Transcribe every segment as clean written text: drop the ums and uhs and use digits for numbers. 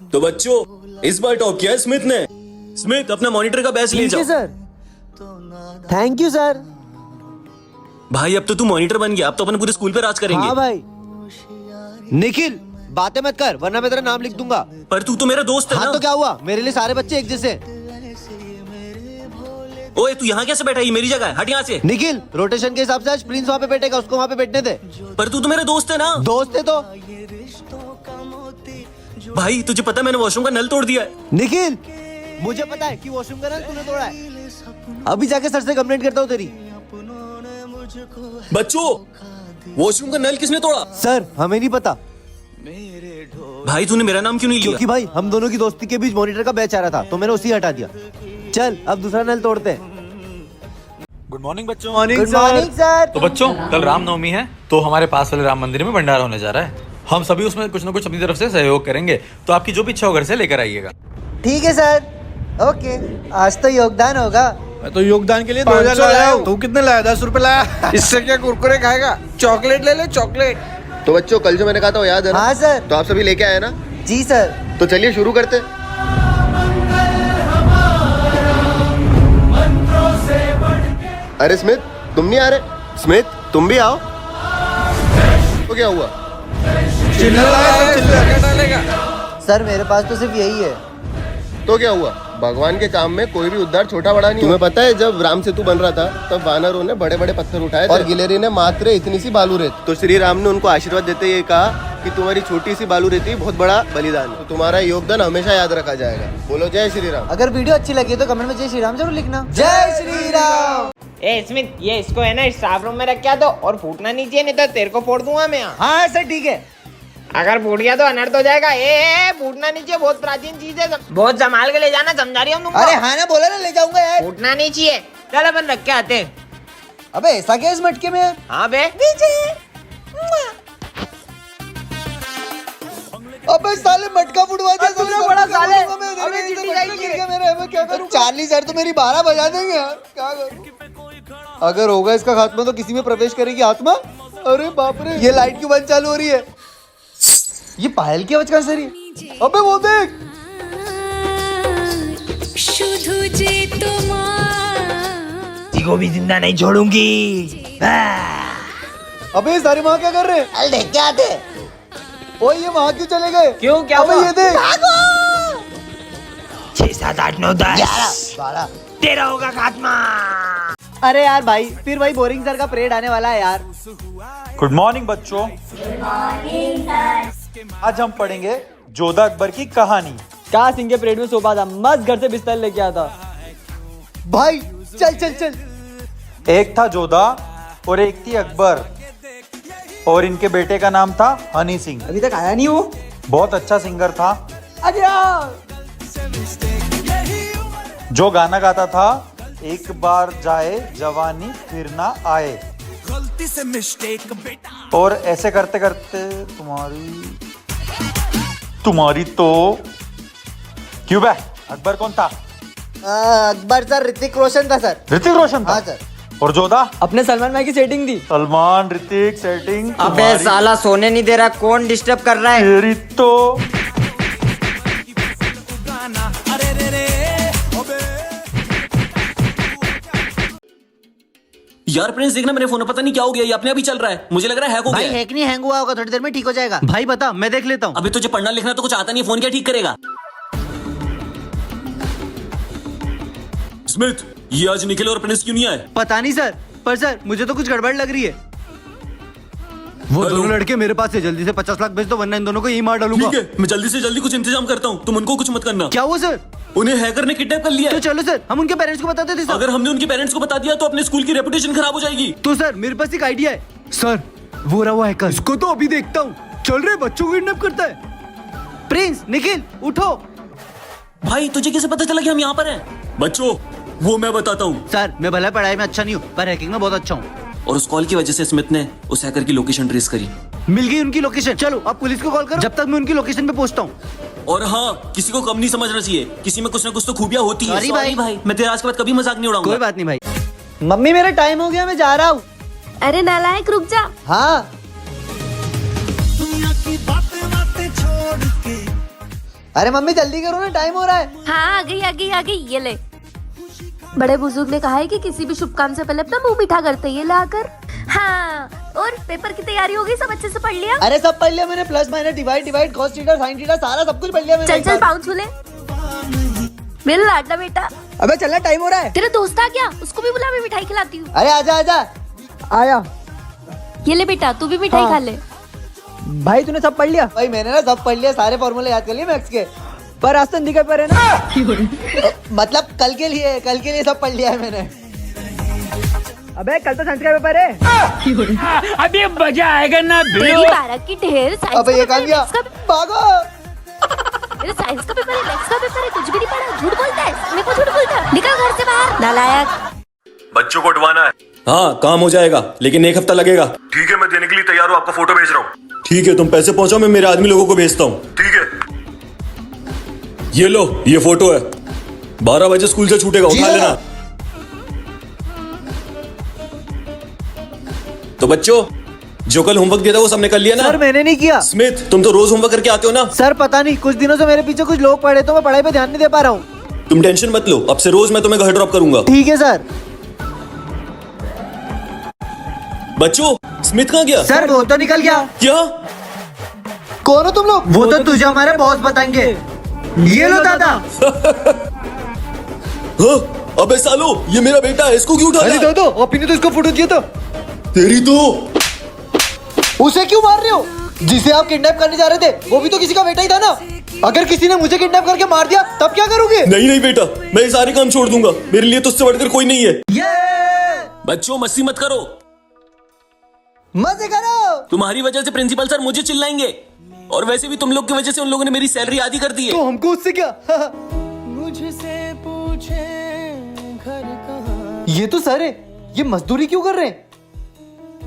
तो बच्चों इस बार टॉप किया है स्मिथ ने। स्मिथ अपना मॉनिटर का बैच ले जाओ। Sir thank you sir. भाई अब तो तू मॉनिटर बन गया, अब तो अपन पूरे स्कूल पे राज करेंगे। हाँ भाई। निखिल बातें मत कर वरना मैं तेरा नाम लिख दूंगा। पर तू तो मेरा दोस्त है हाँ ना। तो क्या हुआ, मेरे लिए सारे बच्चे एक जैसे। ओए तू यहाँ कैसे बैठा है? ये मेरी जगह है, हट यहाँ से। निखिल रोटेशन के हिसाब से आज प्रिंस वहाँ पे बैठेगा, उसको वहाँ पे बैठने दे। पर तू तो मेरा दोस्त है ना। दोस्त है तो। भाई तुझे पता है मैंने वॉशरूम का नल तोड़ दिया है। निखिल मुझे पता है कि वॉशरूम का नल तूने तोड़ा है, अभी जाके सर से कंप्लेंट करता हूँ तेरी। बच्चों वॉशरूम का नल किसने तोड़ा? सर हमें नहीं पता। भाई तूने मेरा नाम क्यों नहीं लिया? क्योंकि भाई हम दोनों की दोस्ती के बीच मॉनिटर का बैच आ रहा था तो मैंने उसी हटा दिया। चल अब दूसरा नल तोड़ते हैं। गुड मॉर्निंग बच्चों। Good morning sir. तो बच्चों कल रामनवमी है तो हमारे पास वाले राम मंदिर में भंडारा होने जा रहा है। हम सभी उसमें कुछ ना कुछ अपनी तरफ से सहयोग करेंगे, तो आपकी जो भी इच्छा हो घर से लेकर आइएगा। ठीक है सर, ओके। आज तो योगदान होगा। मैं तो योगदान के लिए 2000 लाया हूँ। तू कितने लाया? 10 रुपए लाया। इससे क्या कुरकुरे खाएगा? चॉकलेट ले ले चॉकलेट। तो बच्चों कल जो मैंने कहा था वो याद है ना? हाँ सर। तो आप सभी लेके आए ना? जी सर। तो चलिए शुरू करते। अरे स्मिथ तुम नहीं आ रहे? स्मिथ तुम भी आओ। तो क्या हुआ? चिल्ला क्या डालेगा? सर मेरे पास तो सिर्फ यही है। तो क्या हुआ? भगवान के काम में कोई भी उद्धार छोटा बड़ा नहीं। तुम्हें पता है जब राम सेतु बन रहा था तब वानरों ने बड़े बड़े पत्थर उठाए और गिलहरी ने मात्र इतनी सी बालू रेत। तो श्री राम ने उनको आशीर्वाद देते ये कहा कि तुम्हारी छोटी सी बालू रेती बहुत बड़ा बलिदान है, तो तुम्हारा योगदान हमेशा याद रखा जाएगा। बोलो जय श्री राम। अगर वीडियो अच्छी लगी तो कमेंट में जय श्री राम जरूर लिखना। जय श्री राम। ए स्मिथ ये इसको है ना स्टाफ रूम में रख के आ दो और फूटना नहीं चाहिए, नहीं तो तेरे को फोड़ दूंगा मैं। हाँ सर ठीक है। अगर फूट गया तो अनर्थ हो जाएगा। ए फूटना नहीं चाहिए, बहुत प्राचीन चीज है, बहुत संभाल के ले जाना, समझा रही हूँ तुमको। अरे हाँ ना बोला ना ले जाऊंगा यार। फूटना नहीं चाहिए। चल अपन रख के आते। अबे ऐसा क्या इस मटके में? हाँ बे। अबे साले मटका फुटवा दिया तूने बड़ा साले। अबे चिट्ठी जाएगी मेरे, मैं क्या करूं? चार्ली सर तो मेरी 12 बजा देंगे यार, क्या करूं? अगर होगा इसका खात्मा तो किसी में प्रवेश करेगी आत्मा। अरे बाप रे, ये लाइट क्यों बंद चालू हो रही है? ये पायल की आवाज कहां से रही है? अबे वो देख। को भी जिंदा नहीं छोड़ूंगी। अबे सारे वहाँ क्या कर रहे हैं? चल देख के आते। ओए ये वहाँ क्यों चले गए? क्यों क्या अबे हुआ? ये देख। 6 7 8 9 10 12। तेरा होगा खात्मा। अरे यार भाई फिर वही बोरिंग सर का परेड आने वाला है यार। गुड मॉर्निंग बच्चों। आज हम पढ़ेंगे जोधा अकबर की कहानी। कहा सिंह के परेड में सो पाता, मस्त घर से बिस्तर लेके आता। भाई चल चल चल। एक था जोधा और एक थी अकबर और इनके बेटे का नाम था हनी सिंह। अभी तक आया नहीं वो। बहुत अच्छा सिंगर था अरे यार जो गाना गाता था, एक बार जाए जवानी फिर ना आए, और ऐसे करते करते तुम्हारी तो क्यों बे? अकबर कौन था? अकबर सर ऋतिक रोशन था सर। ऋतिक रोशन था। हाँ सर। और जोधा? अपने सलमान भाई की सेटिंग थी। सलमान ऋतिक सेटिंग। अबे साला सोने नहीं दे रहा, कौन डिस्टर्ब कर रहा है? तेरी तो यार प्रिंस देखना मेरे फोन में पता नहीं क्या हो गया, ये अपने आप ही चल रहा है। मुझे लग रहा है हैक हो भाई गया है। हैक नहीं, हैंग हुआ होगा, थोड़ी देर में ठीक हो जाएगा। भाई बता मैं देख लेता हूँ। अभी तुझे पढ़ना लिखना तो कुछ आता नहीं, फोन क्या ठीक करेगा? स्मिथ ये आज निखिल और प्रिंस क्यों नहीं आए? पता नहीं सर, पर सर मुझे तो कुछ गड़बड़ लग रही है। वो हेलो। दोनों लड़के मेरे पास है, जल्दी से 50 लाख भेज दो वरना इन दोनों को यही मार डालूंगा। ठीक है मैं जल्दी से जल्दी कुछ इंतजाम करता हूँ, तुम उनको कुछ मत करना। क्या हुआ सर? उन्हें हैकर ने किडनैप कर लिया तो है। चलो सर हम उनके पेरेंट्स को बताते थे सर। अगर हमने उनके पेरेंट्स को बता दिया तो अपने स्कूल की रेपुटेशन खराब हो जाएगी। तो सर मेरे पास एक आइडिया है। सर वो रहा वो हैकर, इसको तो अभी देखता हूँ। चल रहे बच्चों को किडनैप करता है। प्रिंस निखिल उठो। भाई तुझे कैसे पता चला कि हम यहाँ पर हैं? बच्चों वो मैं बताता हूँ। सर मैं भला पढ़ाई में अच्छा नहीं हूँ पर हैकिंग में बहुत अच्छा हूँ। और उस कॉल की वजह से स्मिथ ने उस हैकर की लोकेशन ट्रेस करी। मिल गई उनकी लोकेशन। चलो अब पुलिस को कॉल करो जब तक मैं उनकी लोकेशन पे पहुंचता हूँ। और हाँ किसी को कम नहीं समझना चाहिए, किसी में कुछ ना कुछ तो खूबियां होती है। Sorry भाई। मैं तेरा आज के बाद कभी मजाक नहीं उड़ाऊंगा। कोई बात नहीं भाई। मम्मी मेरा टाइम हो गया, मैं जा रहा हूँ। अरे नालायक रुक जा। हाँ अरे मम्मी जल्दी करो ना, टाइम हो रहा है। हाँ आ गई ये ले। बड़े बुजुर्ग ने कहा है कि किसी भी शुभ काम से पहले अपना मुंह मीठा करते ये लाकर। हाँ, और पेपर की तैयारी हो गई, सब अच्छे से पढ़ लिया? अरे सब पढ़ लिया मैंने, plus minus divide cos theta sine theta सारा सब कुछ पढ़ लिया मैंने। चल पाँव छू ले मेरा लाडला बेटा। अबे चलना, टाइम हो रहा है। तेरा दोस्त आ गया, उसको भी बुला, मैं मिठाई खिलाती हूँ। अरे आजा आया। ये ले बेटा, तू भी मिठाई खा ले। भाई तूने सब पढ़ लिया? भाई मैंने ना सब पढ़ लिया, सारे फॉर्मूले याद कर लिए मैथ्स के। पर आज तो निकल पर है ना। मतलब कल के लिए सब पढ़ लिया है मैंने। अबे कल तो संस्कृत का पेपर है। अभी मजा आएगा ना तेरी 12 की ढेर। साइंस अबे का ये कहाँ पेपर है, गया? मैथ्स का- भागो। मेरे साइंस का पेपर है, मैथ्स का पेपर है, कुछ भी नहीं पढ़ा। झूठ बोलता है, मेरे को झूठ बोलता है। निकल घर से बाहर नालायक। बच्चों को उठवाना है। हाँ काम हो जाएगा, लेकिन 1 हफ्ता लगेगा। ठीक है, मैं देने के लिए तैयार हूँ, आपको फोटो भेज रहा हूँ। ठीक है, तुम पैसे पहुंचाओ, मैं मेरे आदमी लोगों को भेजता हूँ। ठीक है। ये लो, ये फोटो है। 12 बजे स्कूल से छूटेगा, उठा लेना। तो बच्चों, जो कल होमवर्क दिया था वो सबने कर लिया ना? सर मैंने नहीं किया। स्मिथ, तुम तो रोज होमवर्क करके आते हो ना? सर पता नहीं, कुछ दिनों से मेरे पीछे कुछ लोग पड़े तो मैं पढ़ाई पे ध्यान नहीं दे पा रहा हूँ। तुम टेंशन मत लो, अब से रोज मैं तुम्हें घर ड्रॉप करूंगा। ठीक है सर। बच्चों, स्मिथ कहाँ गया? सर वो तो निकल गया। क्या? कौन हो तुम लोग? वो तो तुझे हमारे बॉस बताएंगे। ये लो दादा। हाँ, अबे सालो, ये मेरा बेटा है, इसको क्यों उठा अरे लिया? दो अपनी ने तो इसको फोटो दिया था। तेरी तो। उसे क्यों मार रहे हो? जिसे आप किडनैप करने जा रहे थे वो भी तो किसी का बेटा ही था ना। अगर किसी ने मुझे किडनैप करके मार दिया तब क्या करोगे? नहीं बेटा, मैं ये सारे काम छोड़ दूंगा, मेरे लिए तो उससे बढ़कर कोई नहीं है। बच्चों मस्ती मत करो, मजे करो। तुम्हारी वजह से प्रिंसिपल सर मुझे चिल्लाएंगे, और वैसे भी तुम लोग की वजह से उन लोगों ने मेरी सैलरी आधी कर दी है। तो हमको उससे क्या? मुझसे पूछे घर कहाँ। ये तो सर है, ये मजदूरी क्यों कर रहे हैं?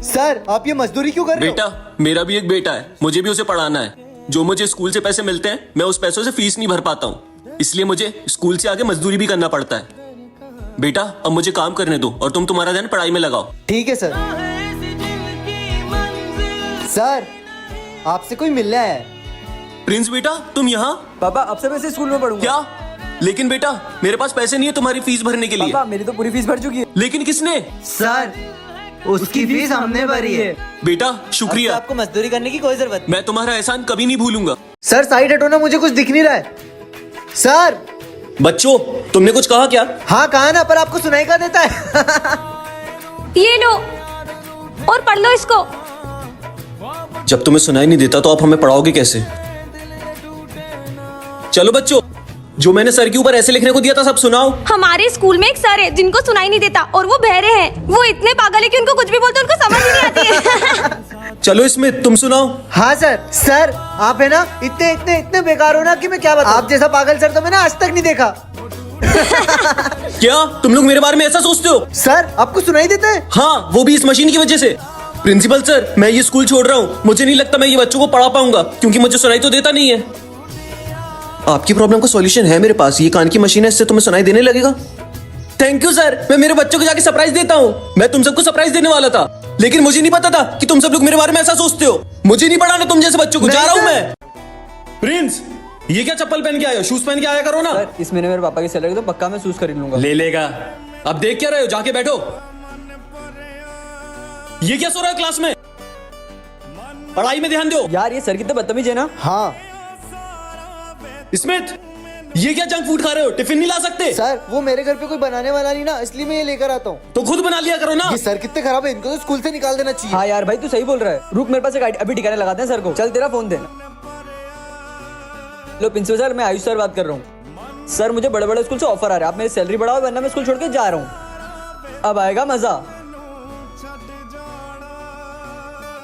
सर आप ये मजदूरी क्यों कर रहे हो? बेटा, मेरा भी एक बेटा है, मुझे भी उसे पढ़ाना है। जो मुझे स्कूल से पैसे मिलते हैं, मैं उस पैसों से फीस नहीं भर पाता हूँ, इसलिए मुझे स्कूल से आगे मजदूरी भी करना पड़ता है। बेटा अब मुझे काम करने दो और तुम तुम्हारा ध्यान पढ़ाई में लगाओ। ठीक है सर। सर आपसे कोई मिल रहा है। प्रिंस बेटा, तुम यहाँ? पापा अब से मैं इसी स्कूल में पढ़ूंगा। क्या? लेकिन बेटा, मेरे पास पैसे नहीं है तुम्हारी फीस भरने के लिए। पापा मेरी तो पूरी फीस भर चुकी है। लेकिन किसने? सर उसकी फीस हमने भरी है। बेटा शुक्रिया, आपको मजदूरी करने की कोई जरूरत नहीं। मैं तुम्हारा एहसान कभी नहीं भूलूंगा। सर साइड हटो ना, मुझे कुछ दिख नहीं रहा है। सर बच्चों, तुमने कुछ कहा क्या? हाँ कहा ना, पर आपको सुनाई का देता है। ये लो और पढ़ लो इसको। जब तुम्हें सुनाई नहीं देता तो आप हमें पढ़ाओगे कैसे? चलो बच्चों, जो मैंने सर के ऊपर ऐसे लिखने को दिया था सब सुनाओ। हमारे स्कूल में एक सर है जिनको सुनाई नहीं देता और वो बहरे हैं। वो इतने पागल है कि उनको कुछ भी बोलते उनको समझ ही नहीं आती है। चलो इसमें तुम सुनाओ। हाँ सर। सर आप है ना इतने इतने इतने बेकार हो ना कि मैं क्या बताऊं। आप जैसा पागल सर तो मैंने आज तक नहीं देखा। क्या तुम लोग मेरे बारे में ऐसा सोचते हो? सर आपको सुनाई देता है? हाँ, वो भी इस मशीन की वजह से। प्रिंसिपल सर, मैं ये स्कूल छोड़ रहा हूँ, मुझे नहीं लगता मैं ये बच्चों को पढ़ा पाऊंगा, क्योंकि मुझे सुनाई तो देता नहीं है। आपकी प्रॉब्लम का सॉल्यूशन है मेरे पास, ये कान की मशीन है, इससे तुम्हें सुनाई देने लगेगा। थैंक यू सर, मैं मेरे बच्चों को जाके सरप्राइज देता हूँ। मैं तुम सबको सरप्राइज देने वाला था, लेकिन मुझे नहीं पता था कि तुम सब लोग मेरे बारे में ऐसा सोचते हो। मुझे नहीं पढ़ाना तुम जैसे बच्चों को, जा रहा हूँ मैं। प्रिंस, ये क्या चप्पल पहन के आए हो? शूज पहन के आया करो ना। सर इस महीने मेरे पापा की सैलरी तो पक्का मैं शूज खरीद लूंगा। ले लेगा। अब देख क्या रहे हो, जाके बैठो। ये क्या सो रहा है क्लास में? पढ़ाई में ध्यान दो। यार ये सर कितने बदतमीज है ना। हाँ स्मिथ, ये क्या जंक फूड खा रहे हो? टिफिन नहीं ला सकते? सर वो मेरे घर पे कोई बनाने वाला नहीं ना, इसलिए मैं ये लेकर आता हूँ। तो खुद बना लिया करो ना। ये सर कितने खराब है, इनको तो स्कूल से निकाल देना चाहिए। हाँ यार भाई तू सही बोल रहा है। रुक मेरे पास एक अभी ठिकाने लगाते हैं सर को। चल तेरा फोन दे। लो प्रिंसिपल सर, मैं आयुष सर बात कर रहा हूँ। सर मुझे बड़े बड़े स्कूल से ऑफर आ रहा है, आप मेरी सैलरी बढ़ाओ वरना मैं स्कूल छोड़ के जा रहा हूँ। अब आएगा मजा।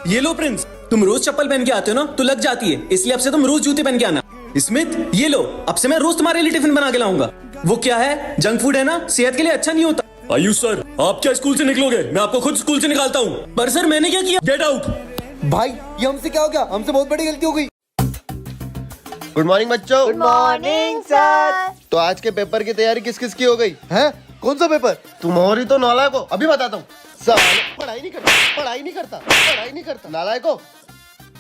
ये लो प्रिंस, तुम रोज चप्पल पहन के आते हो ना तो लग जाती है, इसलिए अब से तुम रोज जूते पहन के आना। स्मिथ, ये लो, अब से मैं रोज तुम्हारे लिए टिफिन बना के लाऊंगा। वो क्या है, जंक फूड है ना, सेहत के लिए अच्छा नहीं होता। आयुष सर, आप क्या स्कूल से निकलोगे? मैं आपको खुद स्कूल से निकालता हूँ। पर सर मैंने क्या किया? Get out. भाई ये हमसे क्या हो गया? हमसे बहुत बड़ी गलती हो गई। गुड मॉर्निंग बच्चों। Good morning sir. तो आज के पेपर की तैयारी किस किस की हो गई? हैं? कौन सा पेपर? तुम्हारी तो नालायक हो, अभी बताता हूँ। पढ़ाई नहीं करता नालायक हो।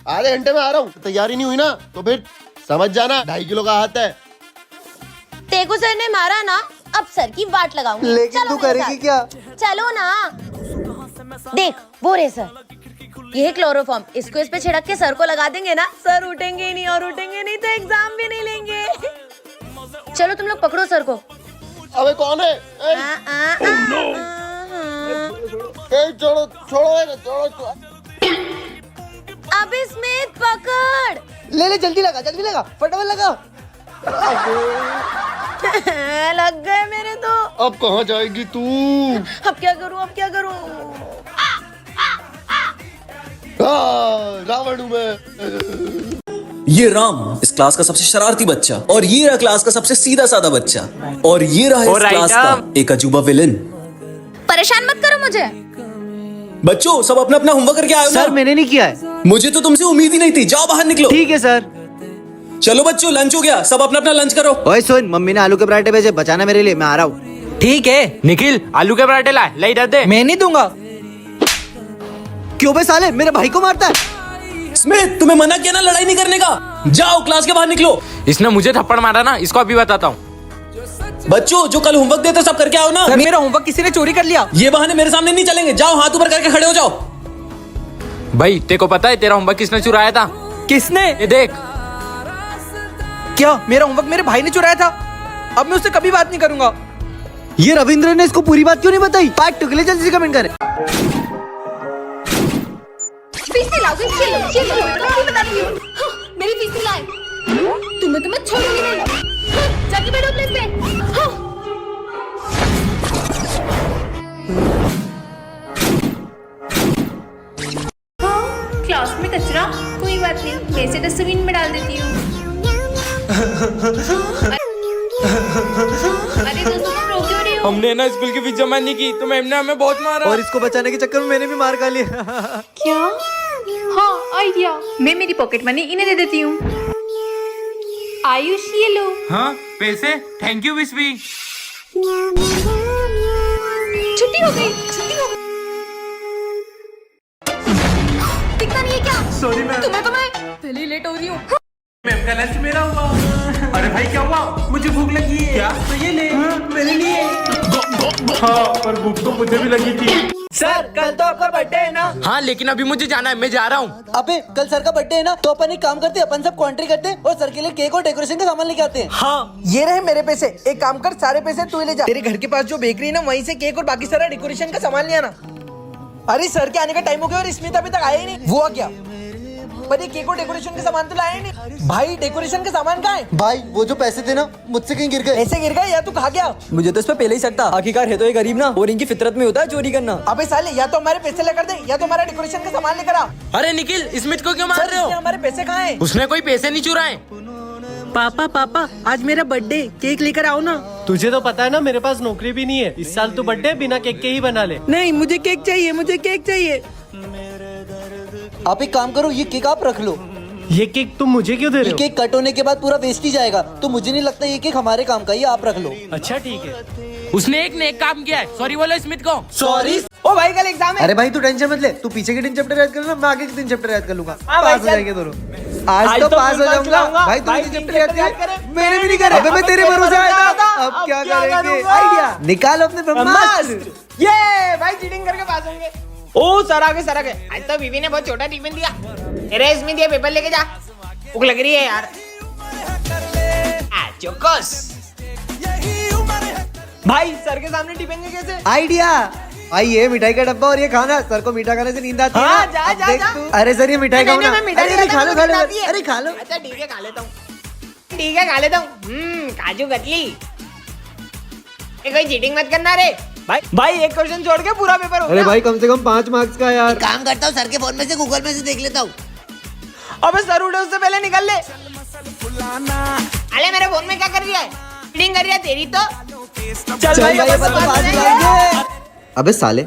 आधे घंटे में आ रहा हूँ। तैयारी नहीं हुई ना तो फिर समझ जाना 2.5 किलो का हाथ है। तेको सर ने मारा ना, अब सर की वाट लगाऊंगी। लेकिन चलो तू मेरे करेगी साथ। क्या? चलो ना। देख वो रहे सर, ये है क्लोरोफॉर्म, इसको इस पे छिड़क के सर को लगा देंगे ना, सर उठेंगे ही नहीं, और उठेंगे नहीं तो एग्जाम भी नहीं लेंगे। चलो तुम लोग पकड़ो सर को। अबे कौन है? छोड़ो छोड़ो छोड़ो। अबे स्मिथ पकड़। ले जल्दी लगा फटाफट लगा। लग गए मेरे तो। अब कहाँ जाएगी तू? अब क्या करूं? रावण हूँ मैं। ये राम इस क्लास का सबसे शरारती बच्चा, और ये रहा क्लास का सबसे सीधा साधा बच्चा, और ये रहा इस क्लास का एक अजूबा विलेन। परेशान मत करो मुझे। बच्चों सब अपना अपना होमवर्क करके आए हो सर ना? मैंने नहीं किया है। मुझे तो तुमसे उम्मीद ही नहीं थी, जाओ बाहर निकलो। ठीक है सर। चलो बच्चों लंच हो गया, सब अपना अपना लंच करो। ओए सुन, मम्मी ने आलू के पराठे भेजे, बचाना मेरे लिए, मैं आ रहा हूँ। ठीक है निखिल, आलू के पराठे ला, ले इधर दे। मैं नहीं दूंगा। क्यों बे साले, मेरे भाई को मारता है? स्मिथ तुम्हें मना किया ना लड़ाई नहीं करने का, जाओ क्लास के बाहर निकलो। इसने मुझे थप्पड़ मारा ना, इसको अभी बताता हूँ। बच्चों जो कल होमवर्क देते सब करके आओ ना। सर मेरा होमवर्क किसी ने चोरी कर लिया। ये बहाने मेरे सामने नहीं चलेंगे, जाओ हाथ ऊपर करके खड़े हो जाओ। भाई तेरे को पता है तेरा होमवर्क किसने चुराया था? किसने? ये देख। क्या मेरा होमवर्क मेरे भाई ने चुराया था? अब मैं उससे कभी बात नहीं करूंगा। ये रविंद्र ने इसको पूरी बात क्यों नहीं बताई? पार्ट 2 के लिए जल्दी से कमेंट करें। फीस नहीं लाओगे? चलो मैं बता रही हूँ। हाँ, मेरी फीस नहीं लाए। तुम्हें छोड़ूंगी नहीं। हाँ, जाके बैठो प्लेस पे। हाँ। क्लास में कचरा, कोई बात नहीं, मैं इसे डस्टबिन में डाल देती हूँ। अरे दोस्तों तुम रो क्यों रही हो? हमने ना स्कूल की फीस जमा नहीं की तो मैम ने हमें बहुत मारा। और इसको बचाने के चक्कर में मैंने भी मार खा लिया। क्या? हाँ आइडिया, मैं मेरी पॉकेट मनी इन्हें दे देती हूँ। आयुष ये लो। हाँ पैसे, थैंक यू विस्वी। छुट्टी हो गई। दिखता नहीं है क्या? Sorry ma'am. तुम्हें पहले ही लेट हो रही हूँ। मैम का लंच मेरा हुआ। अरे भाई क्या हुआ? मुझे भूख लगी है। क्या? तो ये ले। मेरे लिए। हाँ पर भूख तो मुझे भी लगी थी। सर कल तो आपका बर्थडे है ना? हाँ लेकिन अभी मुझे जाना है, मैं जा रहा हूँ। अबे कल सर का बर्थडे है ना, तो अपन एक काम करते हैं, अपन सब कॉन्ट्री करते हैं और सर के लिए केक और डेकोरेशन का सामान लेके आते हैं। हाँ ये रहे मेरे पैसे, एक काम कर सारे पैसे तू ही ले जा। तेरे घर के पास जो बेकरी है ना, वहीं से केक और बाकी सारा डेकोरेशन का सामान ले आना। अरे सर के आने का टाइम हो गया और स्मिथ अभी तक आया ही नहीं। वो आ गया पर ये केक और डेकोरेशन का सामान तो लाया ही नहीं। भाई डेकोरेशन का सामान कहाँ है? भाई वो जो पैसे थे ना, मुझसे कहीं गिर गए। ऐसे गिर गए या तू खा गया? मुझे तो इस पे पहले ही सकता, आखिरकार है तो ये गरीब ना, और इनकी फितरत में होता है चोरी करना। अबे साले या तो हमारे पैसे लेकर दे या तो हमारा डेकोरेशन का सामान लेकर आ। अरे निखिल, स्मिथ को क्यों मार रहे हो? हमारे पैसे कहाँ हैं? उसने कोई पैसे नहीं चुराए। पापा आज मेरा बर्थडे, केक लेकर आओ ना। तुझे तो पता है ना मेरे पास नौकरी भी नहीं है, इस साल तू बर्थडे बिना केक के ही बना ले। नहीं मुझे केक चाहिए, मुझे केक चाहिए। आप एक काम करो, ये केक आप रख लो। ये केक तुम मुझे क्यों दे रहे ये हो? केक कट होने के बाद पूरा वेस्ट ही जाएगा, तो मुझे नहीं लगता ये केक हमारे काम का, ये आप रख लो। अच्छा ठीक है। उसने एक नेक काम किया है, सॉरी बोलो स्मिथ को। सॉरी। ओ भाई कल एग्जाम है। अरे भाई तू टेंशन मत ले, तू पीछे के 3 चैप्टर याद कर लेना, मैं आगे के 3 चैप्टर याद कर लूंगा। हाँ भाई, पास हो जाएंगे दोनों। आज तो पास हो जाऊंगा। भाई तू 3 चैप्टर याद करे, मैंने भी नहीं करे। अबे मैं तेरे भरोसे आया था। अब क्या करेंगे? आइडिया निकालो अपने ब्रह्मास्त्र। ये भाई चीटिंग करके पास होंगे। ओ सर आ गए। आज तो बीवी ने बहुत छोटा टिफिन दिया। अरे स्मिथ ये पेपर लेके जा, भूख लग रही है यार। चौकस। भाई सर के सामने टिपेंगे कैसे? आइडिया भाई, ये मिठाई का डब्बा और ये खाना, सर को मीठा खाने से नींद आती है। हाँ, ना? जा, अब जा, देख जा। तू। अरे सर ये मिठाई खाओ ना। मैं मिठाई अरे खा लो खाता हूँ, अरे खा लो। अच्छा ठीक है खा लेता हूँ। काजू कतली। कोई चीटिंग मत करना रे। भाई एक क्वेश्चन छोड़ के पूरा पेपर हो अरे गया। भाई कम से कम 5 मार्क्स का यार। काम करता हूँ, सर के फोन में से गूगल में से देख लेता हूँ। अबे सर उठे उससे पहले निकल ले। अरे मेरे फोन में क्या कर रही है? चीटिंग कर रही है तेरी तो। चल भाई अबे साले।